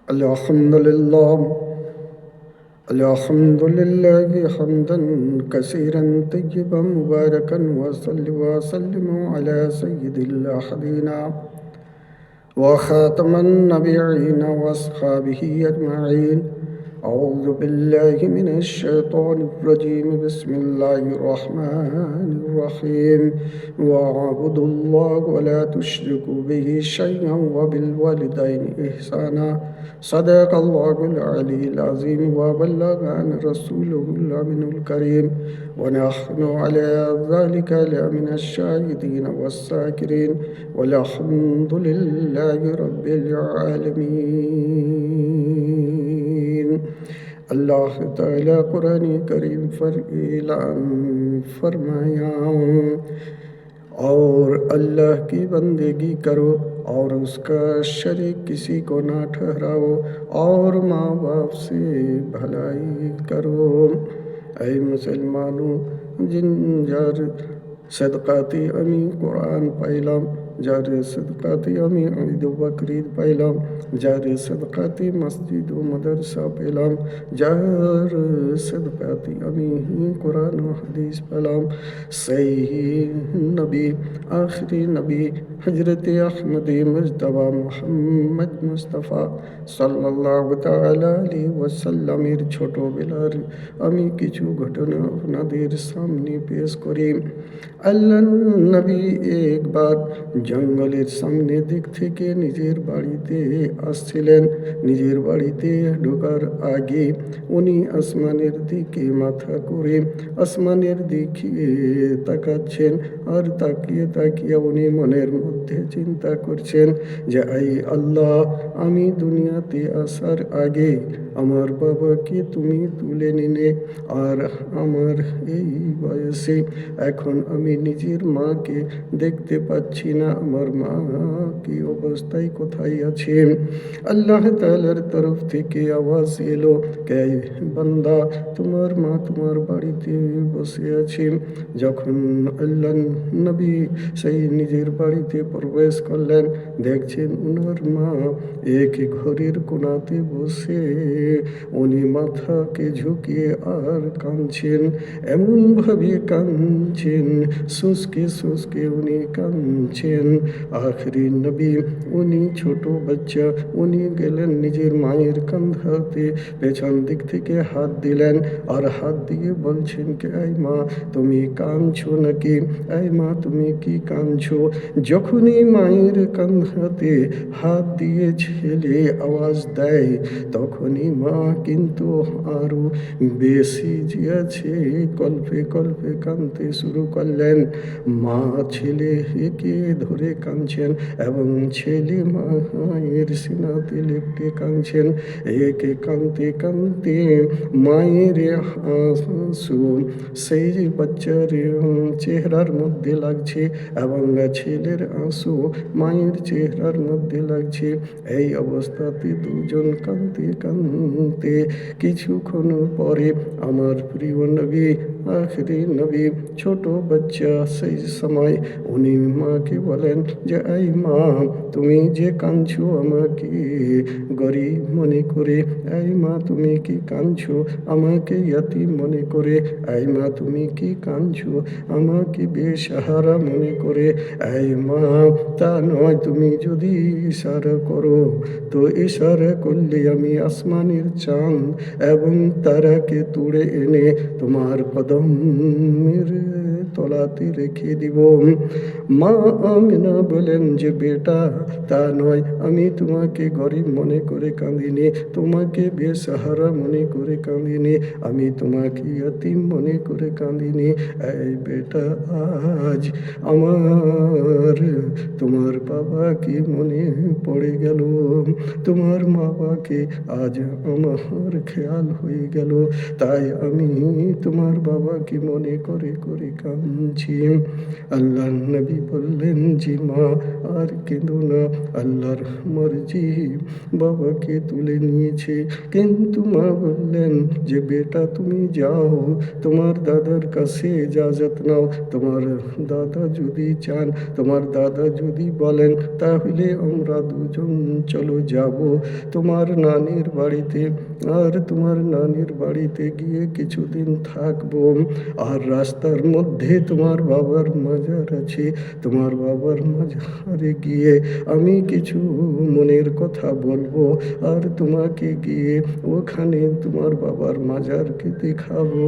الحمد لله الحمد لله حمدا كثيرا طيبا مباركا وصل وسلم على سيد الأحدين وخاتم النبيين وأصحابه أجمعين. أعوذ بالله من الشيطان الرجيم. بسم الله الرحمن الرحيم. واعبدوا الله ولا تشركوا به شيئا وبالوالدين إحسانا. صدق الله العلي العظيم وبلغنا رسوله الأمين الكريم ونحن على ذلك لمن الشاهدين والشاكرين والحمد لله رب العالمين. अल्लाह ताला कुरान करीम पर ऐलान फरमाया और अल्लाह की बंदगी करो और उसका शरीक किसी को ना ठहराओ और माँ बाप से भलाई करो। ऐ मुसलमानों, जिन जार सदकाती अमी कुरान पाइलाम, जारे सदकाती अमी ईद बकरीद पाइलाम, जारे सदकाती मस्जिद व मदरसा पेलाम, जार सदकाती अमी कुरान व हदीस पेलाम। सही नबी आखिरी नबी हजरत अहमद मुज्तबा मोहम्मद मुस्तफ़ा सल्लल्लाहु ताला अलैहि वसल्लमेर ছোটবেলার আমি কিছু ঘটনা আপনাদের সামনে পেশ করি। আল্লাহ নবী একবার জঙ্গলের সামনে দিক থেকে নিজের বাড়িতে আসছিলেন। নিজের বাড়িতে ঢোকার আগে উনি আসমানের দিকে মাথা করে আসমানের দিকে তাকাচ্ছেন আর তাকিয়ে তাকিয়ে উনি মনের মধ্যে চিন্তা করছেন যে আই আল্লাহ, আমি দুনিয়াতে আসার আগে আমার বাবাকে তুমি তুলে নিলে, আর আমার এই বয়সে এখন আমি নিজের মাকে দেখতে পাচ্ছি না, আমার মা কি অবস্থায় কোথায় আছে। আল্লাহ তাআলার তরফ থেকে আওয়াজ এলো, কে বান্দা, তোমার মা তোমার বাড়িতে বসে আছে। যখন আল্লাহ নবী সেই নিজের বাড়িতে প্রবেশ করলেন, দেখছেন উনার মা এক ঘরের কোণাতে বসে উনি মাথাকে ঝুঁকিয়ে আর কাঁদছেন। এমনভাবে কাঁদছেন, শুষ্কে শুষ্কে উনি কাঁদছেন। আখরি নবী, উনি ছোট বাচ্চা, উনি গেলেন নিজের মায়ের কাঁধাতে, পেছন দিক থেকে হাত দিলেন আর হাত দিয়ে বলছেন কে আই মা, তুমি কাঁদছো নাকি? এই মা, তুমি কি কাঁদছো? যখনই মায়ের কাঁধাতে হাত দিয়ে ছেলে আওয়াজ দেয়, তখনই মা কিন্তু আরো বেশি যে আছে কল্পে কল্পে কাঁদতে শুরু করলেন। মা ছেলেকে ধরে কাঁদছেন এবং ছেলে মায়ের সিনাতে লেপটে কাঁদছেন। একে কাঁদতে কাঁদতে মায়ের আঁসু সেই বাচ্চার চেহারার মধ্যে লাগছে এবং ছেলের আঁসু মায়ের চেহারার মধ্যে লাগছে। এই অবস্থাতে দুজন কাঁদতে কাঁদতে কিছুক্ষণ পরে আমার প্রিয় নবী আখরি নবী ছোট বাচ্চা সেই সময় উনি মাকে বলেন যে এই মা, তুমি যে কাঁদছো আমাকে গরিব মনে করে? এই মা, তুমি কি কাঁদছো আমাকে ইয়াতীম মনে করে? এই মা, তুমি কি কাঁদছো আমাকে বেসাহারা মনে করে? এই মা, তা নয়, তুমি যদি ইশারা করো তো ইশারা করলে আমি আসমানের চাঁদ এবং তারাকে তুড়ে এনে তোমার কদমের তলাতে রেখে দিব। মা আমিনা বলেন যে বেটা, তা নয়, আমি তোমাকে গরিব মনে করে কাঁদিনি, তোমাকে বেসাহারা মনে করে কাঁদিনি, আমি তোমাকে ইয়াতীম মনে করে কাঁদিনি। এই বেটা, আজ আমার তোমার বাবাকে মনে পড়ে গেল, তোমার বাবাকে আজ আমার খেয়াল হয়ে গেল, তাই আমি তোমার বাবাকে মনে করে করে কাঁদছি। আল্লাহর নবী বললেন, জি মা আর কেঁদো না, আল্লাহর মর্জি বাবাকে তুলে নিয়েছে। কিন্তু মা বললেন যে বেটা তুমি যাও, তোমার দাদার কাছে ইজাজত নাও, তোমার দাদা যদি চান, তোমার দাদা যদি বলেন, তাহলে আমরা দুজন চলো যাব তোমার নানির বাড়িতে। আর তোমার নানির বাড়িতে গিয়ে কিছুদিন থাকবো। আর রাস্তার মধ্যে তোমার বাবার মাজার আছে, তোমার বাবার মাজারে গিয়ে আমি কিছু মনের কথা বলবো, আর তোমাকে গিয়ে ওখানে তোমার বাবার মাজারকে দেখাবো,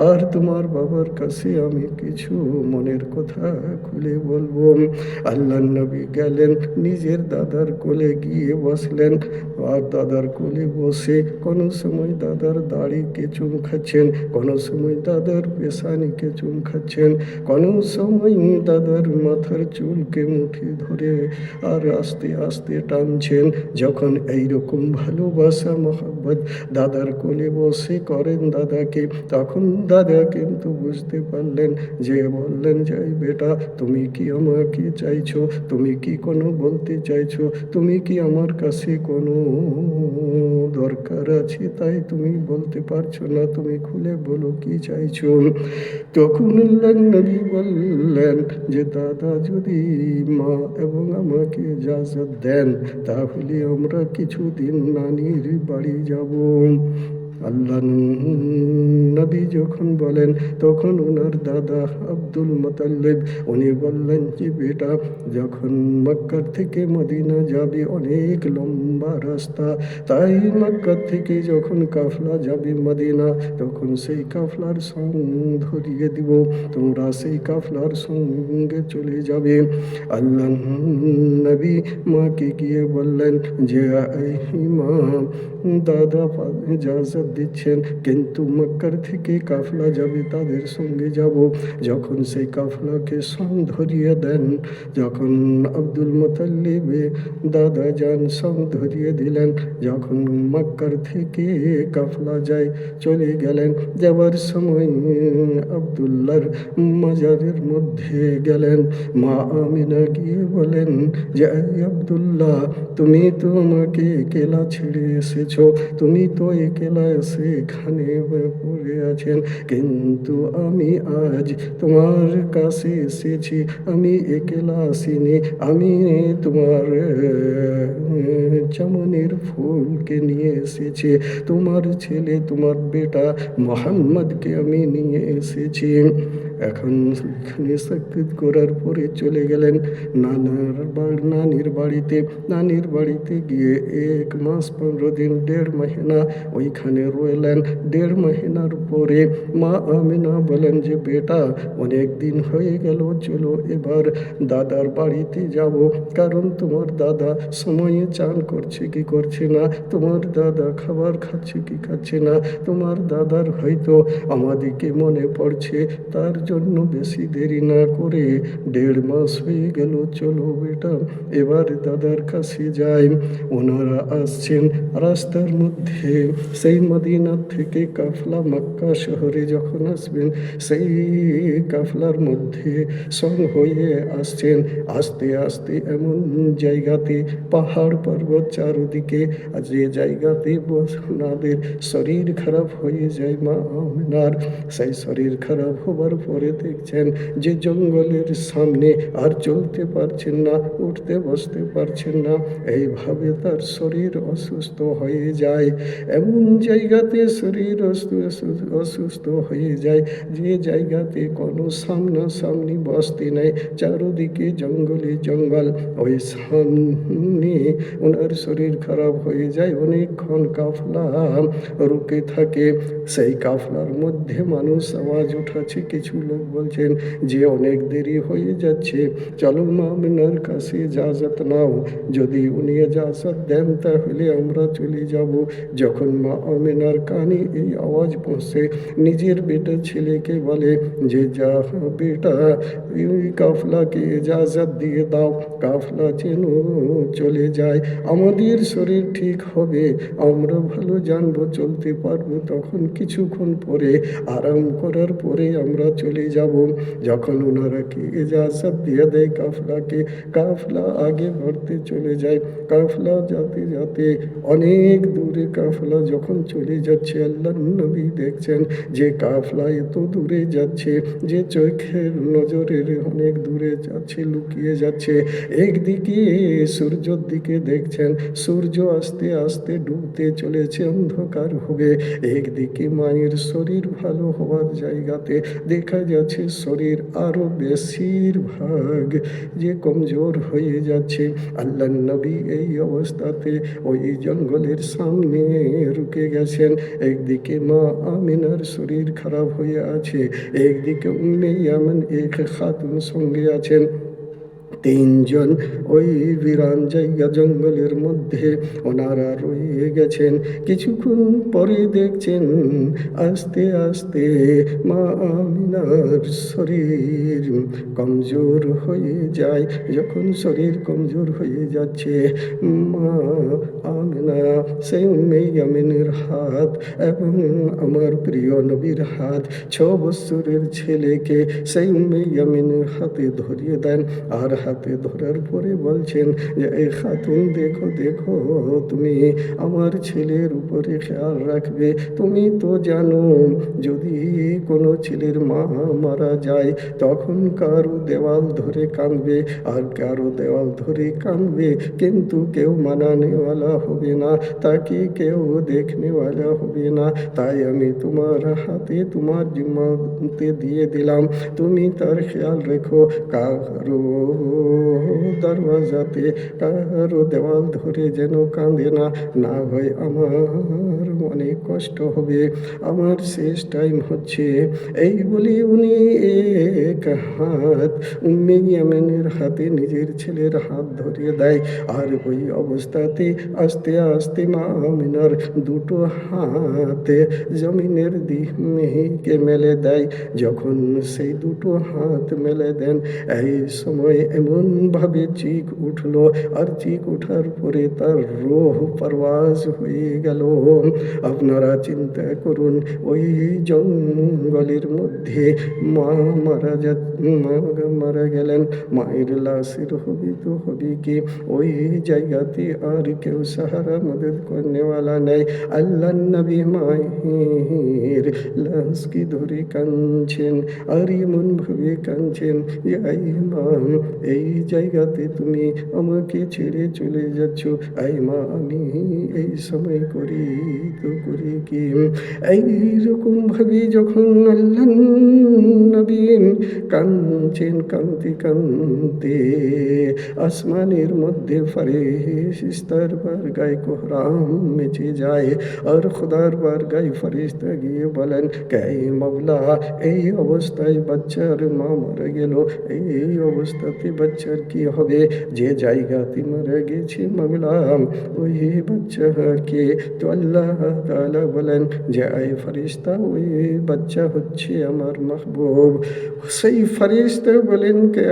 আর তোমার বাবার কাছে আমি কিছু মনের কথা খুলে বলবো। আল্লাহ নবী গেলেন, নিজের দাদার কোলে গিয়ে বসলেন। আর দাদার কোলে বসে কোনো সময় দাদার দাড়িকে চুম খাচ্ছেন, কোনো সময় দাদার পেশানিকে চুম খাচ্ছেন, কোনো সময় দাদার মাথার চুলকে মুঠি ধরে আর আস্তে আস্তে টানছেন। যখন এইরকম ভালোবাসা মহব্বত দাদার কোলে বসে করেন দাদাকে, তখন দাদা কিন্তু বুঝতে পারলেন, যে বললেন, যে বেটা তুমি কি আমাকে চাইছো, তুমি কি কোনো বলতে চাইছো, তুমি কি আমার কাছে কোনো দরকার আছে তাই তুমি বলতে পারছো না, তুমি খুলে বলো কি চাইছো। তখন আল্লাহ নবী বললেন যে দাদা যদি মা এবং আমাকে ইজাজত দেন, তাহলে আমরা কিছুদিন নানির বাড়ি যাব। আল্লাহ নবী যখন বলেন, তখন ওনার দাদা আব্দুল মুতাল্লিব উনি বললেন যে বেটা যখন মক্কা থেকে মদিনা যাবে অনেক লম্বা রাস্তা, তাই মক্কা থেকে যখন কাফলা যাবে মদিনা, তখন সেই কাফলার সঙ্গ ধরিয়ে দিব, তোমরা সেই কাফলার সঙ্গে চলে যাবে। আল্লাহ নবী মাকে গিয়ে বললেন যে মা দাদা ইজাজত দিচ্ছেন, কিন্তু মক্কার থেকে কাফলা যাবে তাদের সঙ্গে যাব। যখন সেই কাফলাকে সং ধরিয়ে দেন, যখন আব্দুল মুতাল্লিব দাদা যান সং ধরিয়ে দিলেন, যখন মক্কার থেকে কাফলা যায় চলে গেলেন, যাবার সময় আব্দুল্লাহর মাজারের মধ্যে গেলেন। মা আমিনা গিয়ে বলেন যে আব্দুল্লাহ তুমি তো আমাকে একেলা ছেড়ে এসেছো, তুমি তো একেলা এসে এখানে পড়ে আছেন, কিন্তু আমি আজ তোমার কাছে এসেছি, আমি একেলা আসিনি, আমি তোমার চামনের ফুলকে নিয়ে এসেছি, তোমার ছেলে তোমার বেটা মোহাম্মদকে আমি নিয়ে এসেছি। এখন এখানে সাক্ষাৎ করার পরে চলে গেলেন নানির বাড়িতে। নানির বাড়িতে গিয়ে 1 মাস 15 দিন 1.5 মহিনা ওইখানে রইলেন। 1.5 মহিনার পরে মা আমিনা বলেন যে বেটা অনেক দিন হয়ে গেল, চলো এবার দাদার বাড়িতে যাব, কারণ তোমার দাদা সময়ে চান করছে কি করছে না, তোমার দাদা খাবার খাচ্ছে কি খাচ্ছে না, তোমার দাদার হয়তো আমাদেরকে মনে পড়ছে, তার জন্য বেশি দেরি না করে 1.5 মাস হয়ে গেল, চলো বেটা এবার দাদার কাছে যাই। ওনারা আসছেন রাস্তার মধ্যে, সেই মদিনা থেকে কাফলা মক্কা শহরে যখন আসবেন, সেই কাফলার মধ্যে সঙ্গ হয়ে আসছেন। আস্তে আস্তে এমন জায়গাতে পাহাড় পর্বত চারদিকে, যে জায়গাতে ওনাদের শরীর খারাপ হয়ে যায় মা আমিনার, সেই শরীর খারাপ হবার পরে দেখছেন যে জঙ্গলের সামনে আর চলতে পারছেন না, উঠতে বসতে পারছেন না, এইভাবে তার শরীর অসুস্থ হয়ে যায়। এমন জায়গাতে শরীর অসুস্থ হয়ে যায় যে জায়গাতে কোনো সামনাসামনি বস্তি নেই, চারদিকে জঙ্গলে জঙ্গল। ওই সামনে ওনার শরীর খারাপ হয়ে যায়, অনেকক্ষণ কাফলা রুকে থাকে। সেই কাফলার মধ্যে মানুষ আওয়াজ উঠাচ্ছে, কিছু লোক বলছেন যে অনেক দেরি হয়ে যাচ্ছে, চলো মা আমিনার কাছে ইজাজত নাও, যদি উনি ইজাজত দেন তাহলে আমরা চলে যাব। যখন মা আমিনা আমেনার কানে এই আওয়াজ পৌঁছে নিজের বেটা ছেলেকে বলে যে যা বেটা ওই কাফলাকে ইজাজত দিয়ে দাও, কাফলা যেন চলে যায়, আমাদের শরীর ঠিক হবে, আমরা ভালো জানবো, চলতে পারবো, তখন কিছুক্ষণ পরে আরাম করার পরে আমরা চলে যাব। যখন ওনারা কি ইজাজত দিয়ে দেয় কাফলাকে, কাফলা আগে বাড়তে চলে যায়। কাফলা যাতে যাতে অনেক দূরে কাফলা যখন চলে যাচ্ছে, আল্লাহ নবী দেখছেন যে কাফলা এত দূরে যাচ্ছে যে চোখের নজরের অনেক দূরে যাচ্ছে, লুকিয়ে যাচ্ছে। একদিকে সূর্যর দিকে দেখছেন, সূর্য আস্তে আস্তে ডুবতে চলেছে, অন্ধকার হবে। একদিকে মায়ের শরীর ভালো হওয়ার জায়গাতে দেখা যাচ্ছে শরীর আরও বেশিরভাগ যে কমজোর হয়ে যাচ্ছে। আল্লাহ নবী এই অবস্থাতে ওই জঙ্গলের সামনে রুকে গেছেন। একদিকে মা আমিনার শরীর খারাপ হয়ে আছে, একদিকে উম্মে ইয়ামান এক খাতুন সঙ্গে আছেন। তিনজন ওই বিরান জায়গা জঙ্গলের মধ্যে ওনারা রয়ে গেছেন। কিছুক্ষণ পরে দেখছেন আস্তে আস্তে মা আমিনার শরীর কমজোর হয়ে যায়। যখন শরীর কমজোর হয়ে যাচ্ছে, মা আমিনা সেই উম্মে ইয়ামিনের হাত এবং আমার প্রিয় নবীর হাত, 6 বছরের ছেলেকে সেই উম্মে ইয়ামিনের হাতে ধরিয়ে দেন। আর হাতে ধরার পরে বলছেন যে এই খাতুন দেখো দেখো, তুমি আমার ছেলের উপরে খেয়াল রাখবে। তুমি তো জানো যদি কোনো ছেলের মা মারা যায় তখন কারো দেওয়াল ধরে কাঁদবে আর কারো দেওয়াল ধরে কাঁদবে, কিন্তু কেউ মানানেওয়ালা হবে না, তাকে কেউ দেখনেওয়ালা হবে না। তাই আমি তোমার হাতে তোমার জিম্মাতে দিয়ে দিলাম, তুমি তার খেয়াল রেখো। কারো দরওয়াজাতে কারো দেওয়াল ধরে যেন কাঁদে না, না হয় আমার অনেক কষ্ট হবে, আমার শেষ টাইম হচ্ছে। এই বলে উনি এক হাত উম্মে ইয়ামিনের হাতে নিজের ছেলের হাত ধরিয়ে দেয়। আর ওই অবস্থাতে আস্তে আস্তে মা আমিনার দুটো হাত জমিনের দিকে মেলে দেয়। যখন সেই দুটো হাত মেলে দেন, এই সময় এমনভাবে চিক উঠল, আর চিক ওঠার পরে তার রূহ পারওয়াজ হয়ে গেল। আপনারা চিন্তা করুন, ওই জঙ্গলের মধ্যে মা মারা গেলেন, মায়ের লাশের হবে তো হবে কি, ওই জায়গাতে আর কেউ সাহারা মদদ করনেওয়ালা নেই। আল্লাহ নবী মায়ের লাশকে ধরে কাঁদছেন, আর এমনভাবে কাঁদছেন যে আই মা, এই জায়গাতে তুমি আমাকে ছেড়ে চলে যাচ্ছ, আই মা আমি এই সময় করি তো করি কি। এইরকম ভাবে যখন আল্লাহ নবী কাঁদছেন, কাঁদতে কাঁদতে আসমানের মধ্যে ফেরেশতার বারগায় কোহরাম মেচে যায়। আর খোদার বারগায় ফেরেশতা গিয়ে বলেন, কে মাওলা, এই অবস্থায় বাচ্চার মা মারা গেল, এই অবস্থাতে বাচ্চার কি হবে? যে জায়গাতে মারা গেছে মাওলা, ওই বাচ্চাকে তো আল্লাহ তাআলা বলেন যে এই ফেরেশতা, ওই বাচ্চা হচ্ছে আমার মাহবুব। সেই ফেরেশতা বলেন কে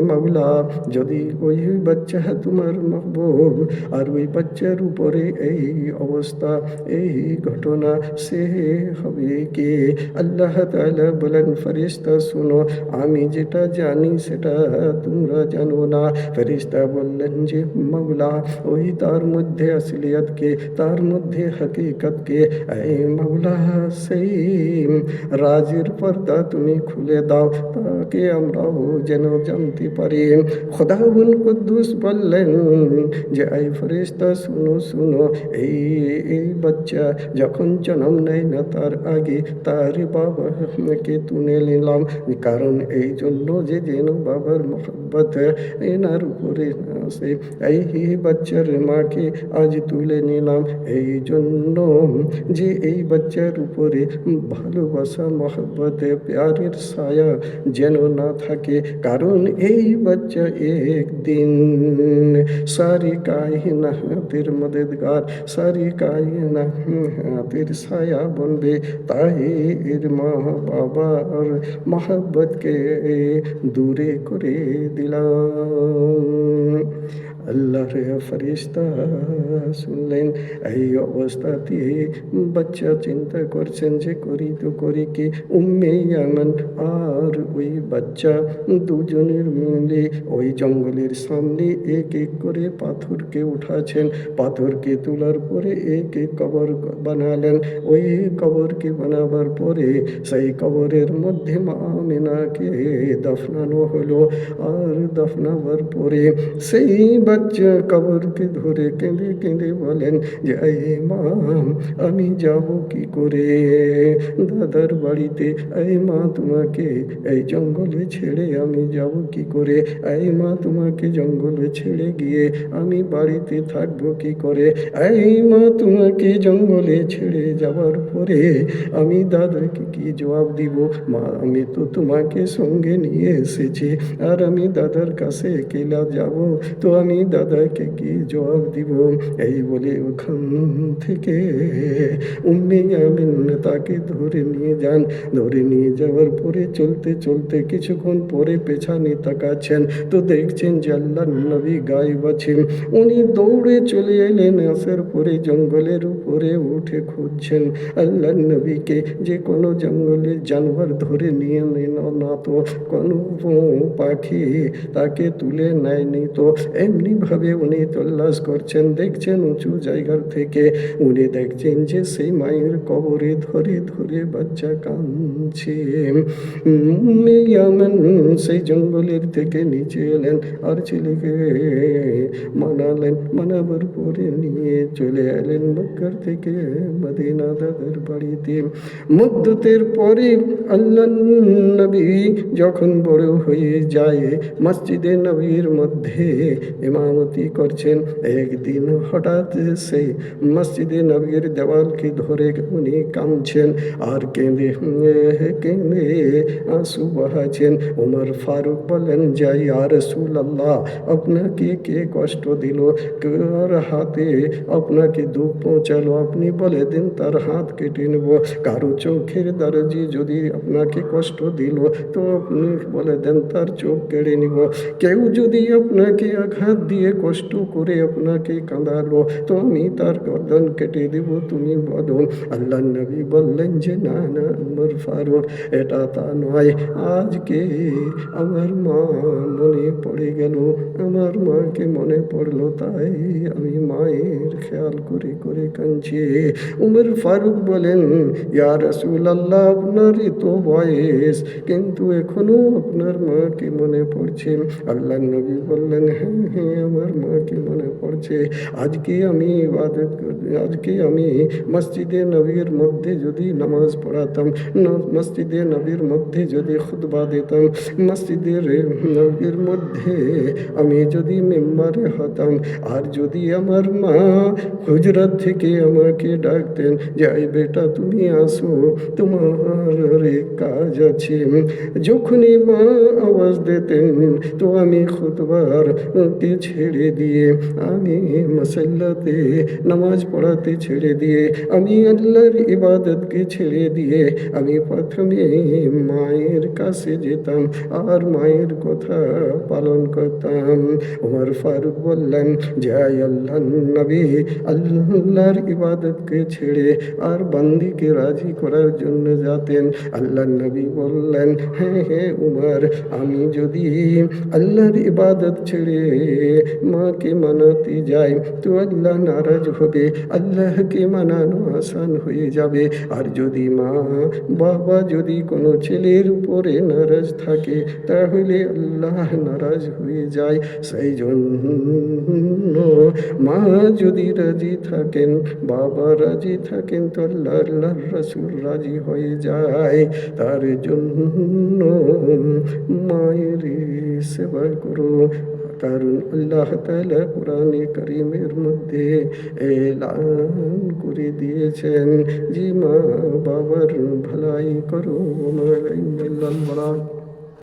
মাওলা, যদি ওই বাচ্চা তোমার মাহবুব আর ওই বাচ্চার উপরে এই অবস্থা, এই ঘটনা, সে হবে কে? আল্লাহ তাআলা বলেন, ফেরেশতা শোনো, আমি যেটা জানি সেটা তোমরা জানো না। ফেরেশতা বললেন যে মাওলা, ওই তার মধ্যে আসলিয়াতকে, তার মধ্যে হাকিকতকে, এই মাওলা সেই রাজের পর্দা তুমি খুলে দাও, তাকে আমরাও যেন জানতে পারি। খোদাবুল কুদ্দুস বললেন যে এই ফেরেশতা শুনো শুনো, এই বাচ্চা যখন জন্ম নেয় না তার আগে তার বাবাকে তুলে নিলাম, কারণ এই জন্য যে যেন বাবার মোহাব্বত এনার উপরে হাসে। এই বাচ্চার মাকে আজ তুলে নিলাম এই জন্য যে এই বাচ্চার উপরে ভালোবাসা মহব্বতে প্যারের ছায়া যেন না থাকে, কারণ এই বাচ্চা একদিন সারি কায়নাতের মদদগার, সারি কায়নাতের ছায়া বনবে। তাই এর মা বাবার মহব্বতকে দূরে করে দিলাম। আল্লাহর ফেরেশতা শুনলেন। এই অবস্থাতে বাচ্চা চিন্তা করছেন যে করি তো করি কি। উম্মে ইয়ামান আর ওই বাচ্চা দুজনের মিলে ওই জঙ্গলের সামনে এক এক করে পাথরকে উঠাছেন। পাথরকে তোলার পরে এক এক কবর বানালেন। ওই কবরকে বানাবার পরে সেই কবরের মধ্যে মা আমিনাকে দফনানো হলো। আর দফনাবার পরে সেই বাচ্চা কবরকে ধরে কেঁদে কেঁদে বলেন যে এই মা, আমি যাব কি করে দাদার বাড়িতে? এই মা, তোমাকে এই জঙ্গলে ছেড়ে আমি যাব কি করে? এই মা, তোমাকে জঙ্গলে ছেড়ে গিয়ে আমি বাড়িতে থাকবো কি করে? এই মা, তোমাকে জঙ্গলে ছেড়ে যাওয়ার পরে আমি দাদাকে কি জবাব দিব? মা, আমি তো তোমাকে সঙ্গে নিয়ে এসেছি, আর আমি দাদার কাছে একেলা যাব, তো আমি দাদাকে কি জবাব দিব? এই বলে ওখান থেকে উম্মে আমিন তাকে ধরে নিয়ে যান। ধরে নিয়ে যাওয়ার পরে চলতে চলতে কিছুক্ষণ পরে পেছনে তাকাচ্ছেন, তো দেখছেন যে আল্লাহর নবী গায়েব আছেন। উনি দৌড়ে চলে এলেন, আসার পরে জঙ্গলের উপরে উঠে খুঁজছেন আল্লাহর নবীকে, যে কোনো জঙ্গলের জানোয়ার ধরে নিয়ে নিল না তো, কোনো পাখি তাকে তুলে নেয়নি তো। এমনিভাবে উনি তল্লাশ করছেন। দেখছেন উঁচু জায়গার থেকে উনি দেখছেন যে সেই মায়ের কবরে ধরে ধরে বাচ্চা কাঁদছে। ইয়ামান সেই জঙ্গলের থেকে নিচে এলেন আর ছেলেকে মানালেন। মানাবার পরে নিয়ে চলে এলেন মক্কার থেকে মদিনা দাদার বাড়িতে। মুদ্দতের পরে আল্লাহ নবী যখন বড় হয়ে যায়, মসজিদে নবীর মধ্যে ইমামতি করছেন। একদিন হঠাৎ সেই মসজিদে নবীর দেওয়ালকে ধরে উনি কাঁদছেন আর কেঁদে কেঁদে আঁসু বহাছেন। ওমর ফারুক বলেন, যাই ইয়া রাসূলুল্লাহ, আপনাকে কে কষ্ট দিল, কার হাতে আপনাকে দুঃখ পৌঁছালো, আপনি বলে দিন, তার হাত কেটে নেব। কারো চোখের দরজি যদি আপনাকে কষ্ট দিল, তো আপনি বলে দেন তার চোখ কেড়ে নিব। কেউ যদি আপনাকে আঘাত দিয়ে কষ্ট করে আপনাকে কাঁদালো, তো আমি তার গর্দন কেটে দেব, তুমি বলো। আল্লাহ নবী বললেন যে না না উমর ফারুক, এটা তা নয়। আজকে আমার মা মনে পড়ে গেল, আমার মাকে মনে পড়লো, তাই আমি মায়ের খেয়াল করে করে কাঁদছি। উমর ফারুক বলেন, ইয়া রাসূলুল্লাহ, আপনারই তো বয়স, কিন্তু এখনো আপনার মাকে মনে পড়ছে। আল্লাহ নবী বললেন, হ্যাঁ হ্যাঁ, আমার মাকে মনে পড়ছে। আজকে আমি মসজিদে নবীর মধ্যে যদি নামাজ পড়াতাম, মসজিদে নবীর মধ্যে যদি খুতবা দিতাম, মসজিদের নবীর মধ্যে আমি যদি মেম্বারে হতাম, আর যদি আমার মা হুজরাত থেকে আমাকে ডাকতেন যে এই বেটা তুমি আসো, তোমার কাজ আছে, যখনই মা আওয়াজ দিতেন, তো আমি খুতবার কে ছেড়ে দিয়ে, আমি মাসাল্লাতে নামাজ পড়াতে ছেড়ে দিয়ে, আমি আল্লাহর ইবাদতকে ছেড়ে দিয়ে আমি প্রথমে মায়ের কাছে যেতাম আর মায়ের কথা পালন করতাম। ওমর ফারুক বললেন, যে আল্লাহ নবী আল্লাহর ইবাদতকে ছেড়ে আর বান্দিকে রাজি করার জন্য যাতেন। আল্লাহ নবী বললেন, হ্যাঁ হ্যাঁ উমর, আমি যদি আল্লাহর ইবাদত ছেড়ে মাকে মানাতে যাই, তো আল্লাহ নারাজ হবে, আল্লাহকে মানানো আসান হয়ে যাবে। আর যদি মা বাবা যদি কোনো ছেলের উপরে নারাজ থাকে, তাহলে আল্লাহ নারাজ হয়ে যায়। সেই জন্য মা যদি রাজি থাকেন, বাবা রাজি থাকেন, তো আল্লাহর রাসূল রাজি হয়ে যায়। তার জন্য মায়ের সেবা করো। কারণ আল্লাহ তাআলা কোরআনে কারীমের মধ্যে এলান করে দিয়েছেন যে মা বাবার ভালাই করো, মা ইল্লাল্লাহ।